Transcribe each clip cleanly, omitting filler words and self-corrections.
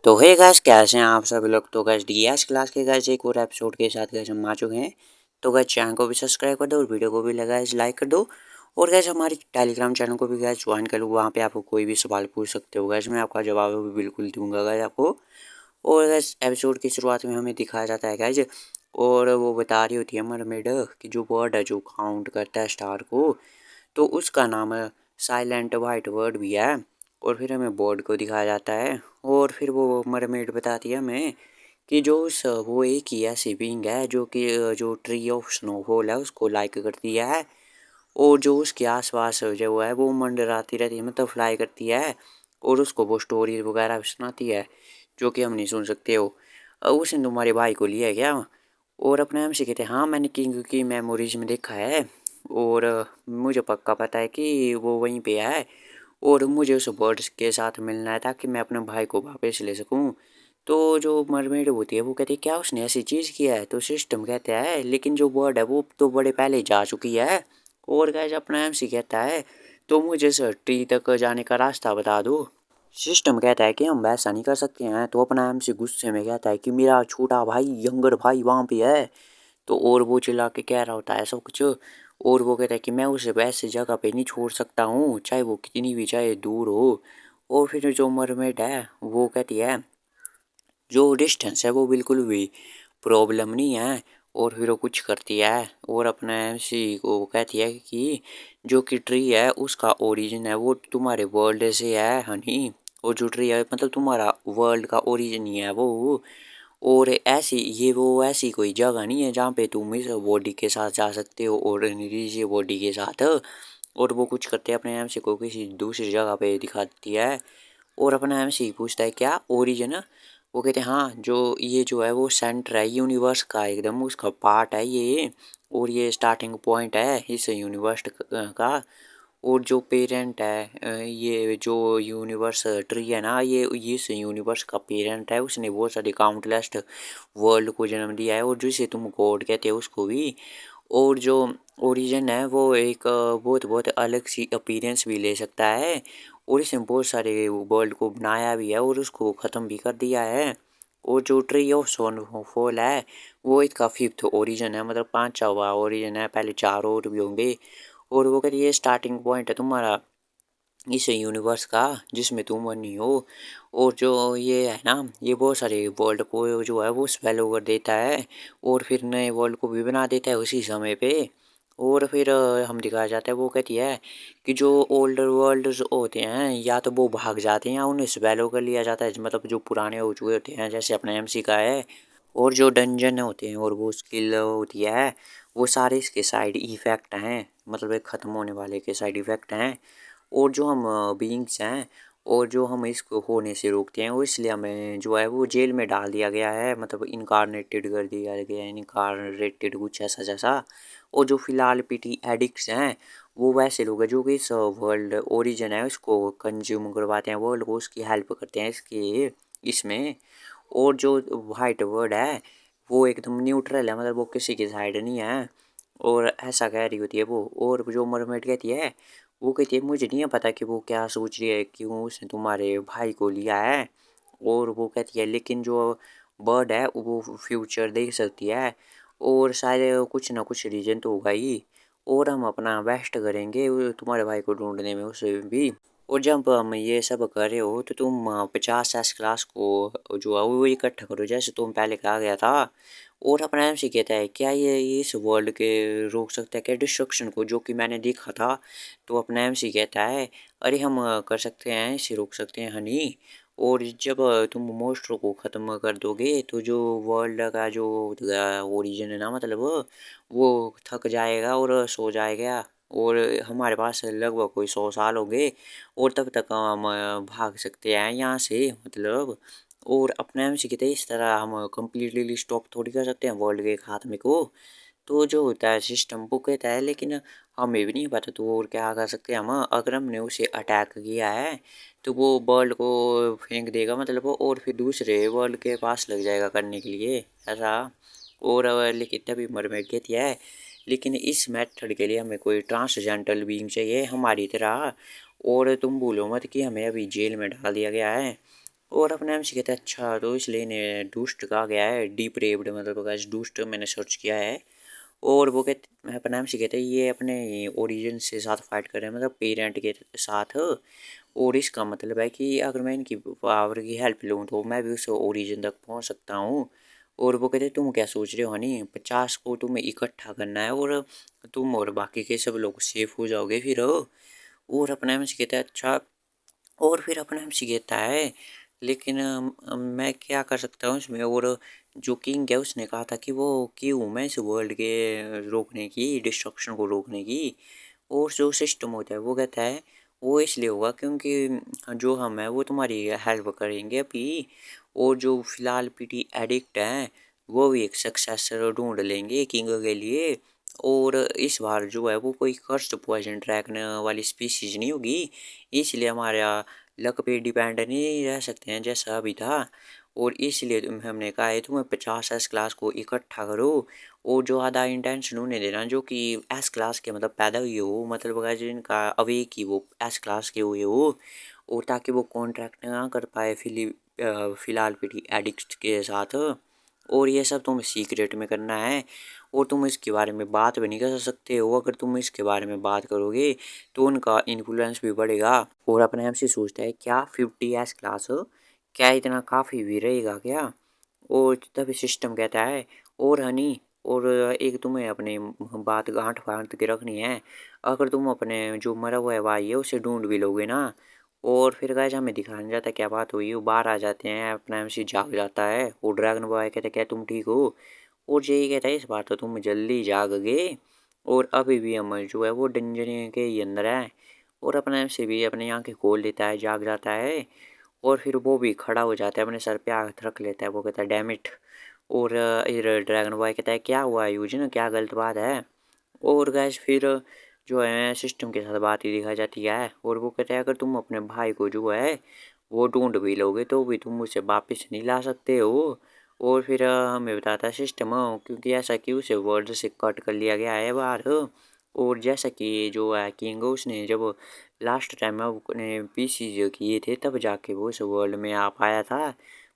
तो hey guys, कैसे हैं आप सभी लोग। तो गाइस डीएस क्लास के गाइस एक और एपिसोड के साथ गाइस हम आ चुके हैं। तो गाइस चैनल को भी सब्सक्राइब कर दो और वीडियो को भी गाइस लाइक कर दो। और गाइस हमारी टेलीग्राम चैनल को भी गाइस ज्वाइन कर लो, वहाँ पे आपको कोई भी सवाल पूछ सकते हो गाइस, मैं आपका जवाब भी बिल्कुल दूंगा गाइस आपको। और गाइस एपिसोड की शुरुआत में हमें दिखाया जाता है गाइस, और वो बता रही होती है मरमेड कि जो वर्ड है जो काउंट करता है स्टार को, तो उसका नाम है साइलेंट वाइट वर्ड भी है। और फिर हमें बोर्ड को दिखाया जाता है, और फिर वो मरमेड बताती है हमें कि जो वो एक ही ऐसी बीइंग है जो कि जो ट्री ऑफ स्नोफॉल है उसको लाइक करती है, और जो उसके आसपास जो है वो मंडराती रहती है, मतलब फ्लाई करती है। और उसको वो स्टोरी वगैरह भी सुनाती है जो कि हम नहीं सुन सकते हो। उसने तुम्हारे भाई को लिया है क्या? और अपने हम से कहते हैं हाँ, मैंने किंग की मेमोरीज में देखा है, और मुझे पक्का पता है कि वो वहीं पे है, और मुझे उस बर्ड्स के साथ मिलना है ताकि मैं अपने भाई को वापस ले सकूं। तो जो मरमेड होती है वो कहती है क्या उसने ऐसी चीज़ किया है? तो सिस्टम कहता है लेकिन जो बर्ड है वो तो बड़े पहले जा चुकी है। और गाइस अपना एमसी कहता है तो मुझे सर ट्री तक जाने का रास्ता बता दो। सिस्टम कहता है कि हम वैसा नहीं कर सकते हैं। तो अपना एमसी गुस्से में कहता है कि मेरा छोटा भाई, यंगर भाई वहाँ पे है। तो और वो चिल्ला के कह रहा होता है सब कुछ, और वो कहता है कि मैं उसे वैसे जगह पे नहीं छोड़ सकता हूँ चाहे वो कितनी भी चाहे दूर हो। और फिर जो मरमेड है वो कहती है जो डिस्टेंस है वो बिल्कुल भी प्रॉब्लम नहीं है। और फिर वो कुछ करती है और अपने एमसी को कहती है कि जो कि ट्री है उसका ओरिजिन है वो तुम्हारे वर्ल्ड से है हनी। और जो ट्री है मतलब तुम्हारा वर्ल्ड का ओरिजिन ही है वो। और ऐसी ये वो ऐसी कोई जगह नहीं है जहाँ पे तुम इस बॉडी के साथ जा सकते हो और निजी बॉडी के साथ। और वो कुछ करते हैं अपने एमसी को किसी दूसरी जगह पे दिखा देती है। और अपना एमसी पूछता है क्या ओरिजिन? वो कहते हैं हाँ, जो ये जो है वो सेंटर है यूनिवर्स का, एकदम उसका पार्ट है ये, और ये स्टार्टिंग पॉइंट है इस यूनिवर्स का। और जो पेरेंट है ये जो यूनिवर्स ट्री है ना, ये इस यूनिवर्स का पेरेंट है, उसने बहुत सारे काउंटलेस वर्ल्ड को जन्म दिया है, और जिसे तुम गॉड कहते हो उसको भी। और जो ओरिजिन है वो एक बहुत बहुत अलग सी अपीयरेंस भी ले सकता है, और इसने बहुत सारे वर्ल्ड को बनाया भी है और उसको ख़त्म भी कर दिया है। और जो ट्री ऑफ सोनफॉल है वो इसका फिफ्थ ओरिजिन है, मतलब पांचवा ओरिजिन है, पहले चार और भी होंगे। और वो कहती है ये स्टार्टिंग पॉइंट है तुम्हारा इस यूनिवर्स का जिसमें तुम बनी हो। और जो ये है ना, ये बहुत सारे वर्ल्ड को जो है वो स्पेल ओवर देता है, और फिर नए वर्ल्ड को भी बना देता है उसी समय पे। और फिर हम दिखाया जाता है वो कहती है कि जो ओल्डर वर्ल्ड्स होते हैं या तो वो भाग जाते हैं या उन्हें स्पेल ओवर लिया जाता है, मतलब जो पुराने हो चुके होते हैं जैसे अपने एमसी का है। और जो डंजन होते हैं और वो स्किल होती है वो सारे इसके साइड इफ़ेक्ट हैं, मतलब एक ख़त्म होने वाले के साइड इफ़ेक्ट हैं। और जो हम बीइंग्स हैं और जो हम इसको होने से रोकते हैं वो इसलिए हमें जो है वो जेल में डाल दिया गया है, मतलब इनकारनेटेड कर दिया गया है, इनकारनेटेड कुछ ऐसा जैसा। और जो फिलहाल पीटी एडिक्ट्स हैं वो वैसे लोग हैं जो कि इस वर्ल्ड ओरिजिन है उसको कंज्यूम करवाते हैं, वर्ल्ड को उसकी हेल्प करते हैं इसके इसमें। और जो वाइट वर्ड है वो एकदम न्यूट्रल है, मतलब वो किसी की साइड नहीं है, और ऐसा कह रही होती है वो। और जो मरमेड कहती है वो कहती है मुझे नहीं पता कि वो क्या सोच रही है, क्यों उसने तुम्हारे भाई को लिया है। और वो कहती है लेकिन जो बर्ड है वो फ्यूचर देख सकती है, और शायद कुछ ना कुछ रीजन तो होगा ही, और हम अपना बेस्ट करेंगे तुम्हारे भाई को ढूंढने में उसे भी। और जब हम ये सब कर रहे हो तो तुम 50 क्लास को जो है वो इकट्ठा करो जैसे तुम पहले कहा गया था। और अपना एमसी कहता है क्या ये इस वर्ल्ड के रोक सकता है क्या डिस्ट्रक्शन को जो कि मैंने देखा था? तो अपना एमसी कहता है अरे हम कर सकते हैं, इसे रोक सकते हैं हनी। और जब तुम मॉन्स्टर को ख़त्म कर दोगे तो जो वर्ल्ड का जो ओरिजिन है ना, मतलब वो थक जाएगा और सो जाएगा, और हमारे पास लगभग कोई 100 साल होंगे, और तब तक हम भाग सकते हैं यहाँ से, मतलब। और अपने हम सीखते इस तरह हम कम्प्लीटली स्टॉप थोड़ी कर सकते हैं वर्ल्ड के खात्मे को। तो जो होता है सिस्टम वो कहता है लेकिन हमें भी नहीं पता तो और क्या कर सकते हैं हम, अगर हमने उसे अटैक किया है तो वो वर्ल्ड को फेंक देगा, मतलब वो, और फिर दूसरे वर्ल्ड के पास लग जाएगा करने के लिए ऐसा। और लेकिन तभी मरमेड कहती है लेकिन इस मेथड के लिए हमें कोई ट्रांसजेंडर बीइंग चाहिए हमारी तरह, और तुम भूलो मत कि हमें अभी जेल में डाल दिया गया है। और अपने एमसी कहते हैं अच्छा तो इसलिए इन्हें डूस्ट कहा गया है, डीप्रेव्ड मतलब गाइस डूस्ट मैंने सर्च किया है। और वो कहते अपने एमसी कहते हैं ये अपने ओरिजिन से साथ फाइट कर रहे हैं मतलब पेरेंट के साथ। और इसका मतलब है कि अगर मैं इनकी पावर की हेल्प लूँ तो मैं भी उस ओरिजिन तक पहुँच सकता हूँ। और वो कहते तुम क्या सोच रहे हो हनी, 50 को तुम्हें इकट्ठा करना है और तुम और बाकी के सब लोग सेफ हो जाओगे फिर। और अपना एमसी कहता है अच्छा। और फिर अपना एमसी कहता है लेकिन मैं क्या कर सकता हूँ इसमें। और जो किंग है उसने कहा था कि वो क्यों हूँ मैं इस वर्ल्ड के रोकने की, डिस्ट्रक्शन को रोकने की। और जो सिस्टम होता है वो कहता है वो इसलिए होगा क्योंकि जो हम हैं वो तुम्हारी हेल्प करेंगे अभी। और जो फिलहाल पीटी एडिक्ट हैं वो भी एक सक्सेसर ढूंढ लेंगे किंग के लिए। और इस बार जो है वो कोई कर्स्ट पॉइजन ड्रैगन वाली स्पीसीज नहीं होगी, इसलिए हमारा लक पे डिपेंड नहीं रह सकते हैं जैसा अभी था। और इसलिए हमने कहा है तुम्हें 50 एस क्लास को इकट्ठा करो और जो आधा इंटेंशन उन्हें देना जो कि एस क्लास के मतलब पैदा हुए हो, मतलब अगर जिनका अवे की वो एस क्लास के हुए हो। और ताकि वो कॉन्ट्रैक्ट ना कर पाए फिलहाल पीटी एडिक्ट के साथ। और ये सब तुम्हें सीक्रेट में करना है और तुम इसके बारे में बात भी नहीं कर सकते हो। अगर तुम इसके बारे में बात करोगे तो उनका इन्फ्लुएंस भी बढ़ेगा। और अपने आप से सोचता है क्या 50 एस क्लास हो, क्या इतना काफ़ी भी रहेगा क्या। और तभी सिस्टम कहता है और हनी, और एक तुम्हें अपनी बात गांठ बांध के रखनी है। अगर तुम अपने जो मरा हुआ है भाई है उसे ढूंढ भी लोगे ना। और फिर गाइस हमें दिखाया नहीं जाता क्या बात हुई, वो बाहर आ जाते हैं अपना एमसी जाग जाता है। वो ड्रैगन बॉय कहते क्या तुम ठीक हो। और यही कहता है इस बार तो तुम जल्दी जाग गए और अभी भी हम जो है वो डंजन के ही अंदर है। और अपना एमसी भी अपनी आंखें खोल लेता है, जाग जाता है। और फिर वो भी खड़ा हो जाता है, अपने सर पे हाथ रख लेता है, वो कहता है डैम इट। और इधर ड्रैगन बॉय कहता है क्या हुआ यूजिन, क्या गलत बात है। और गैस फिर जो है सिस्टम के साथ बात ही दिखाई जाती है। और वो कहता है अगर तुम अपने भाई को जो है वो ढूंढ भी लोगे तो भी तुम उसे वापस नहीं ला सकते हो। और फिर हमें बताता है सिस्टम क्योंकि ऐसा कि उसे वर्ल्ड से कट कर लिया गया है बाहर। और जैसा कि जो है किंग उसने जब लास्ट टाइम में अपने पीसी जो किए थे तब जाके वो उस वर्ल्ड में आ पाया था,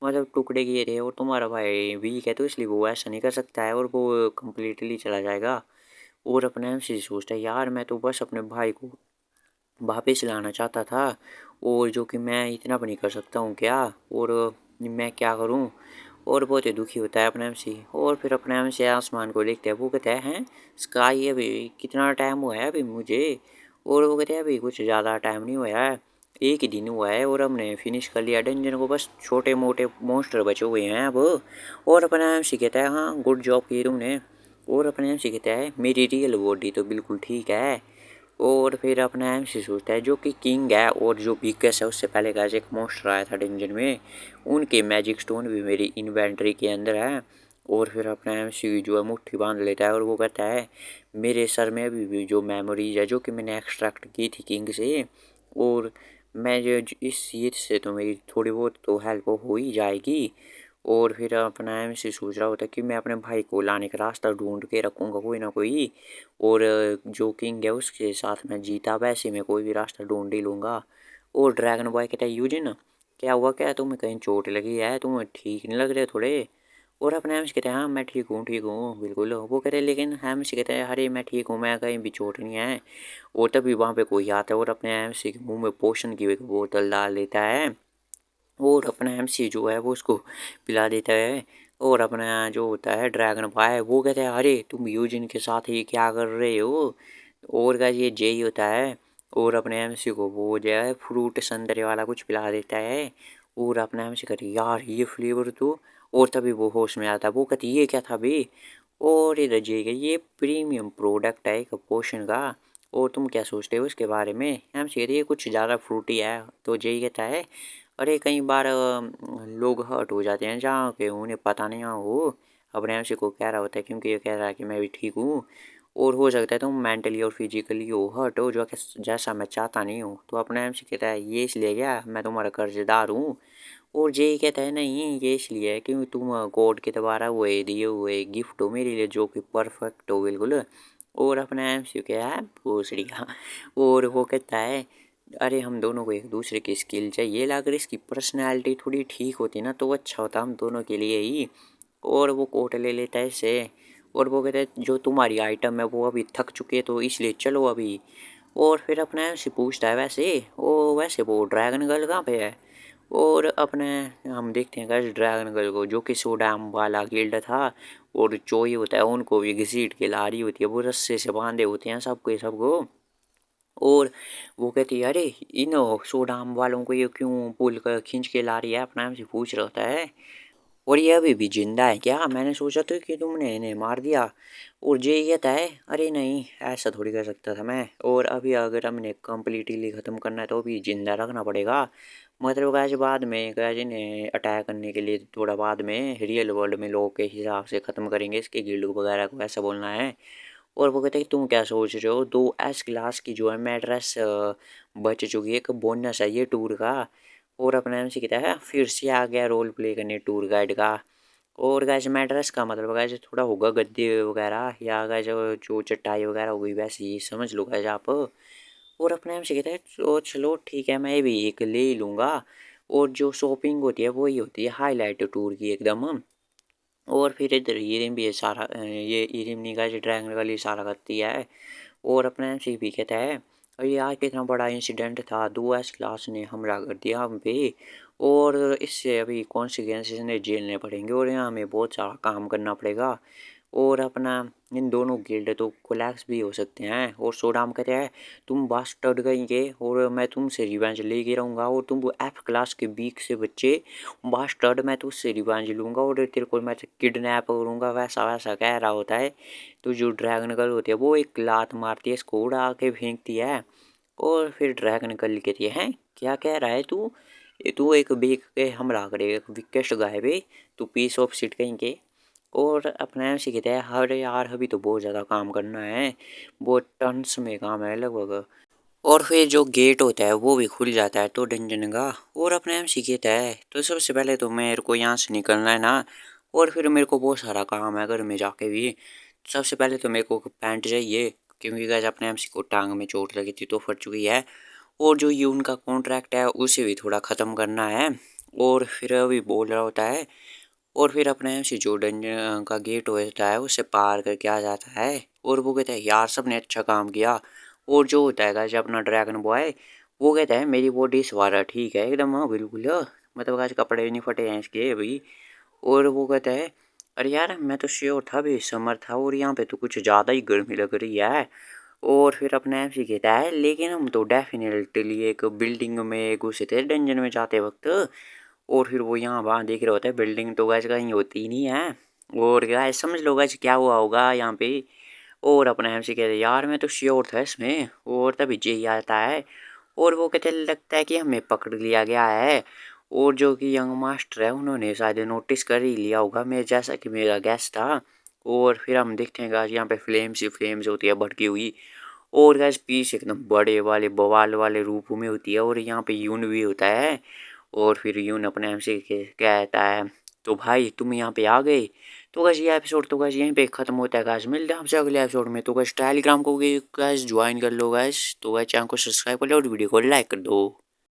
मतलब टुकड़े किए थे। और तुम्हारा भाई वीक है तो इसलिए वो ऐसा नहीं कर सकता है और वो कम्प्लीटली चला जाएगा। और अपने आप से सोचता है यार मैं तो बस अपने भाई को वापस लाना चाहता था और जो कि मैं इतना भी नहीं कर सकता हूँ क्या। और मैं क्या करूँ। और बहुत ही दुखी होता है अपने आप से। और फिर अपने आप से आसमान को देखते हैं, वो कहता है हैं स्काई अभी कितना टाइम हुआ है अभी मुझे। और वो कहते हैं अभी कुछ ज़्यादा टाइम नहीं हुआ है, एक ही दिन हुआ है और हमने फिनिश कर लिया डंजन को, बस छोटे मोटे मॉन्स्टर बचे हुए हैं अब। और अपने आप से कहता है हाँ गुड जॉब की तुमने। और अपने आप से कहता है मेरी रियल बॉडी तो बिल्कुल ठीक है। और फिर अपना एमसी सोचता है जो कि किंग है और जो बिगेस्ट है उससे पहले का एक मॉन्स्टर आया था डेंजर में, उनके मैजिक स्टोन भी मेरी इन्वेंट्री के अंदर है। और फिर अपना एमसी जो है मुट्ठी बांध लेता है और वो कहता है मेरे सर में अभी भी जो मेमोरीज है जो कि मैंने एक्सट्रैक्ट की थी किंग से। और मैं जो इस चीज़ से तो मेरी थोड़ी बहुत तो हेल्प हो ही जाएगी। और फिर अपना एमसी सोच रहा होता है कि मैं अपने भाई को लाने का रास्ता ढूंढ के रखूँगा कोई ना कोई। और जो किंग है उसके साथ मैं जीता वैसे मैं कोई भी रास्ता ढूंढ ही लूँगा। और ड्रैगन बॉय कहता है यूजिन क्या हुआ, क्या तुम्हें कहीं चोट लगी है, तुम्हें ठीक नहीं लग रहे थोड़े। और अपने एम्स कहते हैं हाँ मैं ठीक हूँ बिल्कुल। वो कहते हैं लेकिन एम्स कहते हैं अरे मैं ठीक हूँ, मैं कहीं भी चोट नहीं है। और तभी वहाँ पे कोई आता है और अपने एम्स के मुंह में पोशन की एक बोतल डाल देता है और अपना एमसी जो है वो उसको पिला देता है। और अपना जो होता है ड्रैगन भाई वो कहता है अरे तुम यूजिन के साथ ये क्या कर रहे हो। और का ये जे ही होता है और अपने एमसी को वो जो है फ्रूट संतरे वाला कुछ पिला देता है। और अपना एमसी कहती यार ये फ्लेवर तो। और तभी वो होश में आता है, वो कहती ये क्या था बे। और इधर जे का ये प्रीमियम प्रोडक्ट है एक पोशन का। और तुम क्या सोचते हो इसके बारे में। एमसी कहती है कुछ ज़्यादा फ्रूटी है। तो जे ही कहता है अरे कई बार लोग हर्ट हो जाते हैं जहाँ के उन्हें पता नहीं हो। अपने एमसी को कह रहा होता है क्योंकि ये कह रहा है कि मैं भी ठीक हूँ और हो सकता है तुम मेंटली और फिजिकली हो हर्ट हो जो कि जैसा मैं चाहता नहीं हूँ। तो अपना एमसी कहता है ये इसलिए क्या मैं तुम्हारा कर्जदार हूँ। और जे कहता है नहीं ये इसलिए है क्योंकि तुम गॉड के द्वारा वो दिए हुए गिफ्ट हो मेरे लिए जो कि परफेक्ट हो बिल्कुल। और अपना एमसी क्या है भोसड़ी का। और वो कहता है अरे हम दोनों को एक दूसरे की स्किल चाहिए, अगर इसकी पर्सनैलिटी थोड़ी ठीक होती ना तो अच्छा होता हम दोनों के लिए ही। और वो कोट ले लेता है इससे, और वो कहता है जो तुम्हारी आइटम है वो अभी थक चुके तो इसलिए चलो अभी। और फिर अपने से पूछता है वैसे वो ड्रैगन गर्ल कहाँ पे है। और अपने हम देखते हैं गाइस ड्रैगन गर्ल को, जो कि सोडाम वाला गिल्ड था, और जो ये होता है उनको भी घसीट के ला रही होती है, वो रस्से से बांधे होते हैं सबको। और वो कहती है अरे इन सोडाम वालों को ये क्यों पुल कर खींच के ला रही है, अपना हमसे पूछ रहा होता है। और ये अभी भी जिंदा है क्या, मैंने सोचा था कि तुमने इन्हें मार दिया। और जे ये कहता है अरे नहीं ऐसा थोड़ी कर सकता था मैं, और अभी अगर हमने कम्प्लीटली ख़त्म करना है तो अभी जिंदा रखना पड़ेगा। मतलब आज बाद में गैज इन्हें अटैक करने के लिए थोड़ा बाद में रियल वर्ल्ड में लोगों के हिसाब से ख़त्म करेंगे इसके गिल्ड वगैरह को, ऐसा बोलना है। और वो कहते हैं तुम क्या सोच रहे हो, 2 S क्लास की जो है मैड्रेस बच चुकी है, एक बोनस है ये टूर का। और अपने एम से कहता है फिर से आ गया रोल प्ले करने टूर गाइड का। और गाइस मैट्रेस का मतलब गाइस थोड़ा होगा गद्दे वगैरह, या गाइस जो चटाई वगैरह होगी वैसे ही समझ लो गाइस आप। और अपने हम से कहता है तो चलो ठीक है मैं भी एक ले ही लूँगा। और जो शॉपिंग होती है वही होती है हाईलाइट टूर की एकदम। और फिर इधर हीरिम भी है सारा, ये हीरिम नहीं गाइस ड्रैगन वाली सारा करती है। और अपने से भी कहता है और ये आज कितना बड़ा इंसिडेंट था, 2 S क्लास ने हमला कर दिया हम पे, और इससे अभी कॉन्सिक्वेंसेस ने झेलने पड़ेंगे और यहाँ हमें बहुत सारा काम करना पड़ेगा। और अपना इन दोनों गिल्ड तो कोलैप्स भी हो सकते हैं। और सोडाम कहते हैं तुम बास्टर्ड कहेंगे और मैं तुमसे रिवेंज लेके रहूँगा, और तुम वो F क्लास के बीक से बच्चे बास्टर्ड, मैं तुझसे रिवेंज लूँगा और तेरे को मैं किडनैप करूँगा, वैसा वैसा कह रहा होता है। तो जो ड्रैगन गर्ल होती है वो एक लात मारती है, इसको उड़ा के फेंकती है। और फिर ड्रैगन गर्ल कहती है हैं क्या कह रहा है तू, ये तू एक बेक के हमला करेगा विकेस्ट गाय पे, तू पीस ऑफ शिट कहीं के। और अपने से कहते हैं अरे यार अभी तो बहुत ज़्यादा काम करना है, बहुत टन्स में काम है लगभग। और फिर जो गेट होता है वो भी खुल जाता है तो डंजन का। और अपने एम सी कहता है तो सबसे पहले तो मेरे को यहाँ से निकलना है ना, और फिर मेरे को बहुत सारा काम है घर में जाके भी। सबसे पहले तो मेरे को पैंट चाहिए, क्योंकि गैस अपने एम सी को टांग में चोट लगी थी तो फट चुकी है। और जो ये उनका कॉन्ट्रैक्ट है उसे भी थोड़ा ख़त्म करना है। और फिर अभी बोल रहा होता है, और फिर अपने एम सी जो डंजन का गेट होता है उसे पार करके आ जाता है। और वो कहता है यार सबने अच्छा काम किया। और जो होता है गाइस अपना ड्रैगन बॉय, वो कहता है मेरी बॉडी सवारा ठीक है एकदम, हाँ बिल्कुल मतलब गाइस कपड़े नहीं फटे हैं इसके अभी। और वो कहता है अरे यार मैं तो श्योर था भी समर था, और यहाँ पे तो कुछ ज़्यादा ही गर्मी लग रही है। और फिर अपना एमसी कहता है लेकिन हम तो डेफिनेटली एक बिल्डिंग में घुसे थे डंजन में जाते वक्त। और फिर वो यहाँ वहाँ देख रहे होते हैं बिल्डिंग तो गैस कहीं होती ही नहीं है। और गैस समझ लो गैस क्या हुआ होगा यहाँ पे। और अपना एमसी कहते यार मैं तो श्योर था इसमें, और तभी जे आता है। और वो कहते लगता है कि हमें पकड़ लिया गया है। और जो कि यंग मास्टर है उन्होंने शायद नोटिस कर ही लिया होगा मैं जैसा कि मेरा गैस था। और फिर हम देखते हैं गाइस यहाँ पे फ्लेम्स ही फ्लेम्स होती है भड़की हुई। और गाइस पीस एकदम बड़े वाले बवाल वाले रूप में होती है, और यहाँ पे यून भी होता है। और फिर यून अपने एम से कहता है तो भाई तुम यहाँ पे आ गए। तो गाइस ये एपिसोड तो गाइस यहीं पे ख़त्म होता है गाइस, मिलते हैं हमसे अगले एपिसोड में। तो गाइस टेलीग्राम को गाइस ज्वाइन कर लो गाइस, तो गाइस चैनल को सब्सक्राइब कर लो और वीडियो को लाइक कर दो।